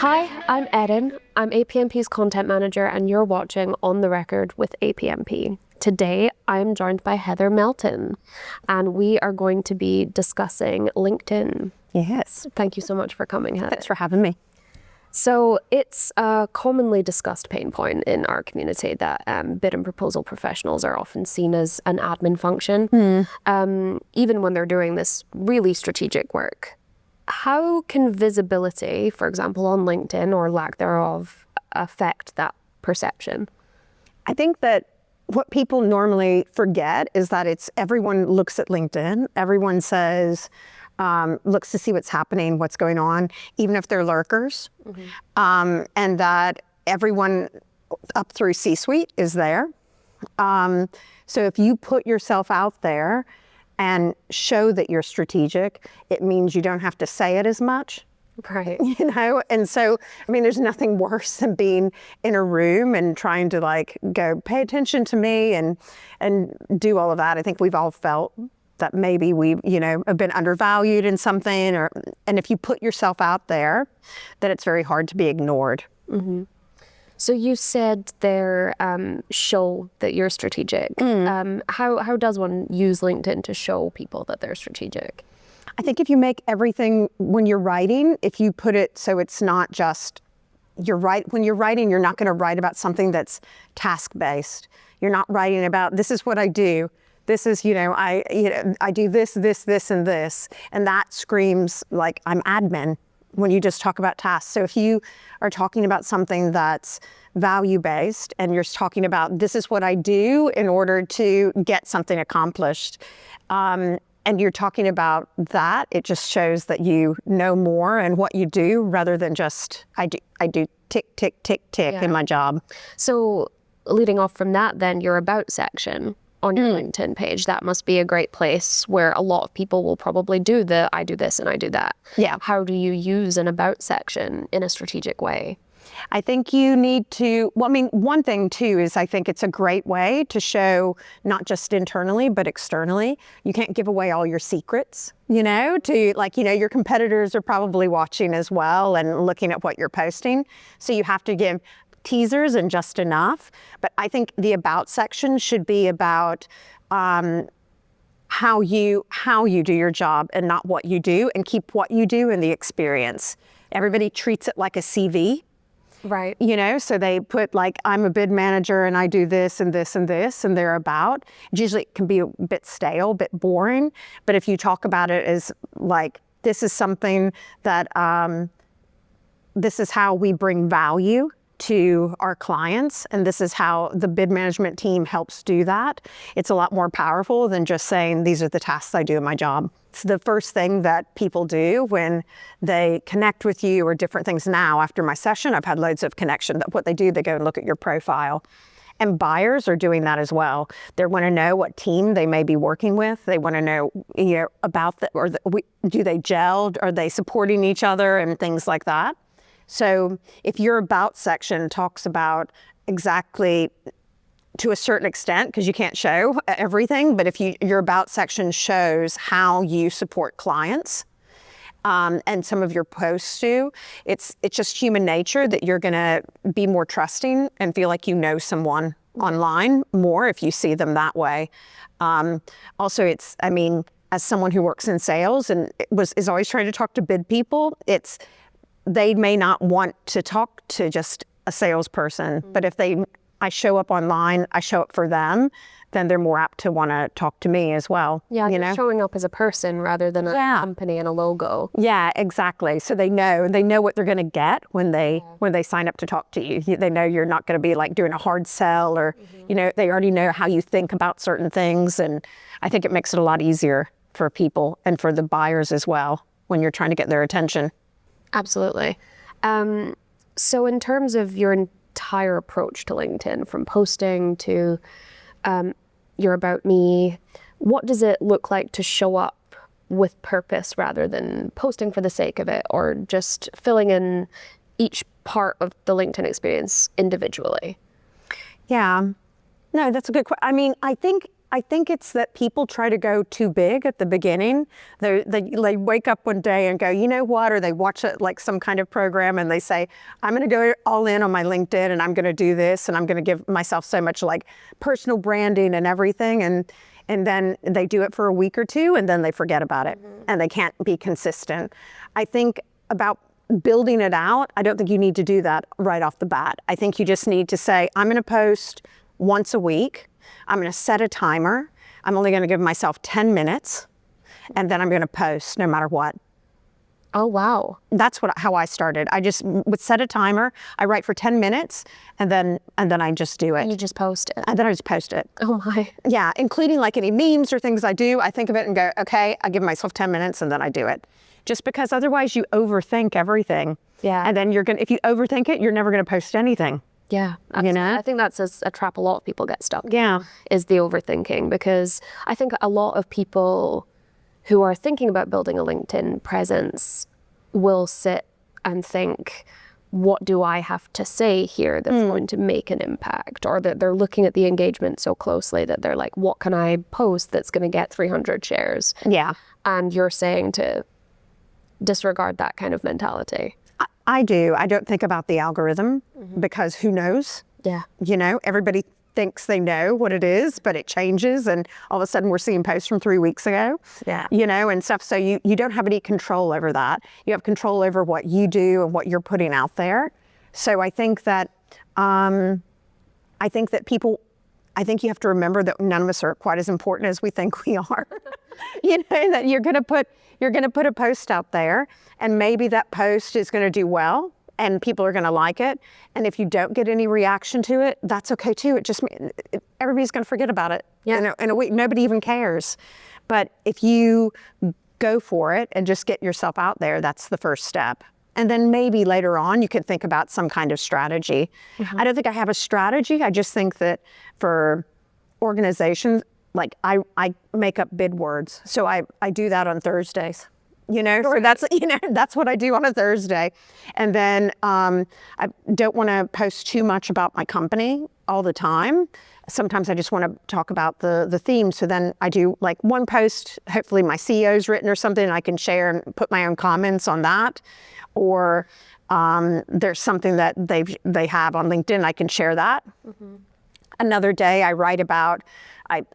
Hi, I'm Erin. I'm APMP's content manager and you're watching On the Record with APMP. Today, I'm joined by Heather Melton and we are going to be discussing LinkedIn. Yes. Thank you so much for coming, Heather. Thanks for having me. So it's a commonly discussed pain point in our community that bid and proposal professionals are often seen as an admin function, even when they're doing this really strategic work. How can visibility, for example, on LinkedIn or lack thereof, affect that perception? I think that what people normally forget is that everyone looks at LinkedIn. Everyone says, looks to see what's happening, what's going on, even if they're lurkers. And that everyone up through C-suite is there. So if you put yourself out there and show that you're strategic, it means you don't have to say it as much. Right. You know, and so, I mean, there's nothing worse than being in a room and trying to go, pay attention to me and do all of that. I think we've all felt that maybe we, have been undervalued in something, and if you put yourself out there, then it's very hard to be ignored. Mm-hmm. So you said there, show that you're strategic. How does one use LinkedIn to show people that they're strategic? I think if you make everything, when you're writing, if you put it so it's not just, when you're writing, you're not going to write about something that's task-based. You're not writing about, this is what I do. This is, I do this, and this. And that screams like I'm admin when you just talk about tasks. So if you are talking about something that's value-based and you're talking about, this is what I do in order to get something accomplished, and you're talking about that, it just shows that you know more and what you do rather than just, I do tick, tick, tick, tick in my job. So leading off from that, then your about section on your LinkedIn page, that must be a great place where a lot of people will probably do the, I do this and I do that. Yeah. How do you use an about section in a strategic way? I think you need to, one thing too is I think it's a great way to show not just internally, but externally. You can't give away all your secrets, your competitors are probably watching as well and looking at what you're posting. So you have to give teasers and just enough. But I think the about section should be about how you do your job and not what you do, and keep what you do in the experience. Everybody treats it like a CV. Right. So they put I'm a bid manager and I do this and this and this, and they're about. Usually it can be a bit stale, a bit boring. But if you talk about it as this is something that, this is how we bring value to our clients, and this is how the bid management team helps do that, it's a lot more powerful than just saying, these are the tasks I do in my job. It's the first thing that people do when they connect with you or different things. Now, after my session, I've had loads of connection. What they do, they go and look at your profile. And buyers are doing that as well. They want to know what team they may be working with. They want to know, about do they gel? Are they supporting each other and things like that? So if your about section talks about exactly, to a certain extent, because you can't show everything, but if your about section shows how you support clients, and some of your posts do, it's just human nature that you're going to be more trusting and feel like you know someone online more if you see them that way. Also, as someone who works in sales and is always trying to talk to bid people, they may not want to talk to just a salesperson, but if I show up online, I show up for them, then they're more apt to want to talk to me as well. Yeah, you're showing up as a person rather than a company and a logo. Yeah, exactly. So they know what they're going to get when they sign up to talk to you. They know you're not going to be doing a hard sell, or they already know how you think about certain things, and I think it makes it a lot easier for people and for the buyers as well when you're trying to get their attention. Absolutely. So in terms of your entire approach to LinkedIn, from posting to your About Me, what does it look like to show up with purpose rather than posting for the sake of it, or just filling in each part of the LinkedIn experience individually? Yeah. No, that's a good question. I I think it's that people try to go too big at the beginning. They wake up one day and go, you know what? Or they watch it like some kind of program and they say, I'm going to go all in on my LinkedIn and I'm going to do this and I'm going to give myself so much like personal branding and everything. And then they do it for a week or two and then they forget about it and they can't be consistent. I think about building it out, I don't think you need to do that right off the bat. I think you just need to say, I'm going to post once a week. I'm going to set a timer. I'm only going to give myself 10 minutes and then I'm going to post no matter what. Oh, wow. That's how I started. I just would set a timer. I write for 10 minutes and then I just do it. And you just post it. And then I just post it. Oh my. Yeah, including like any memes or things I do. I think of it and go, okay, I give myself 10 minutes and then I do it. Just because otherwise you overthink everything. Yeah. And then if you overthink it, you're never going to post anything. Yeah, absolutely. You know? I think that's a trap a lot of people get stuck in, Yeah. is the overthinking, because I think a lot of people who are thinking about building a LinkedIn presence will sit and think, what do I have to say here that's going to make an impact? Or that they're looking at the engagement so closely that they're like, what can I post that's going to get 300 shares? Yeah. And you're saying to disregard that kind of mentality. I do. I don't think about the algorithm because who knows? Yeah. You know, everybody thinks they know what it is, but it changes. And all of a sudden we're seeing posts from 3 weeks ago, Yeah. you know, and stuff. So you don't have any control over that. You have control over what you do and what you're putting out there. So I think that, I think you have to remember that none of us are quite as important as we think we are. You know, that you're going to put a post out there and maybe that post is going to do well and people are going to like it. And if you don't get any reaction to it, that's okay too. Everybody's going to forget about it. Yeah. In a week. Nobody even cares. But if you go for it and just get yourself out there, that's the first step. And then maybe later on you could think about some kind of strategy. I don't think I have a strategy. I just think that for organizations, like I make up bid words. So I do that on Thursdays. You know, so that's what I do on a Thursday. And then I don't want to post too much about my company all the time. Sometimes I just want to talk about the theme. So then I do like one post, hopefully my CEO's written or something, and I can share and put my own comments on that. Or there's something that they have on LinkedIn, I can share that. Another day I write about,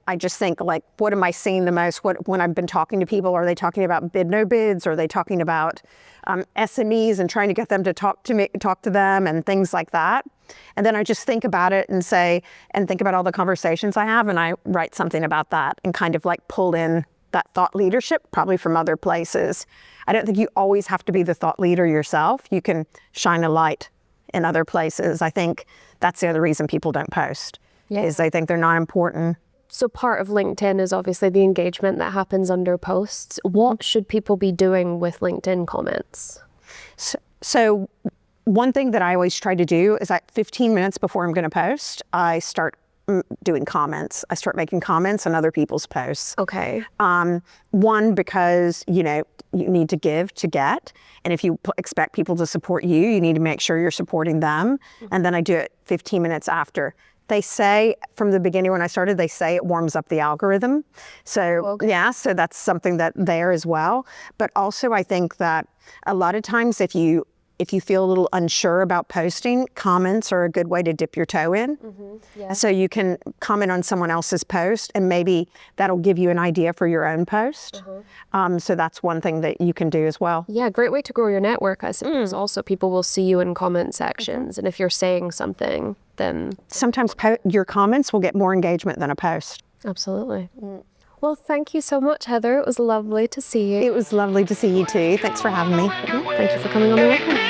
I just think like, what am I seeing the most? When I've been talking to people, are they talking about bid no bids? Are they talking about SMEs and trying to get them to talk to them and things like that? And then I just think about it and think about all the conversations I have and I write something about that and kind of like pull in that thought leadership probably from other places. I don't think you always have to be the thought leader yourself. You can shine a light in other places. I think that's the other reason people don't post, is they think they're not important. So part of LinkedIn is obviously the engagement that happens under posts. What should people be doing with LinkedIn comments? So one thing that I always try to do is 15 minutes before I'm going to post, I start doing comments. I start making comments on other people's posts. Okay. One, because, you know, you need to give to get. And if you expect people to support you, you need to make sure you're supporting them. And then I do it 15 minutes after. They say from the beginning when I started, they say it warms up the algorithm. So so that's something that there as well. But also I think that a lot of times if you feel a little unsure about posting, comments are a good way to dip your toe in. So you can comment on someone else's post and maybe that'll give you an idea for your own post. So that's one thing that you can do as well. Yeah, great way to grow your network, I suppose. Also, people will see you in comment sections. And if you're saying something, then... Sometimes your comments will get more engagement than a post. Absolutely. Well, thank you so much, Heather. It was lovely to see you. It was lovely to see you too. Thanks for having me. Thank you for coming on the record.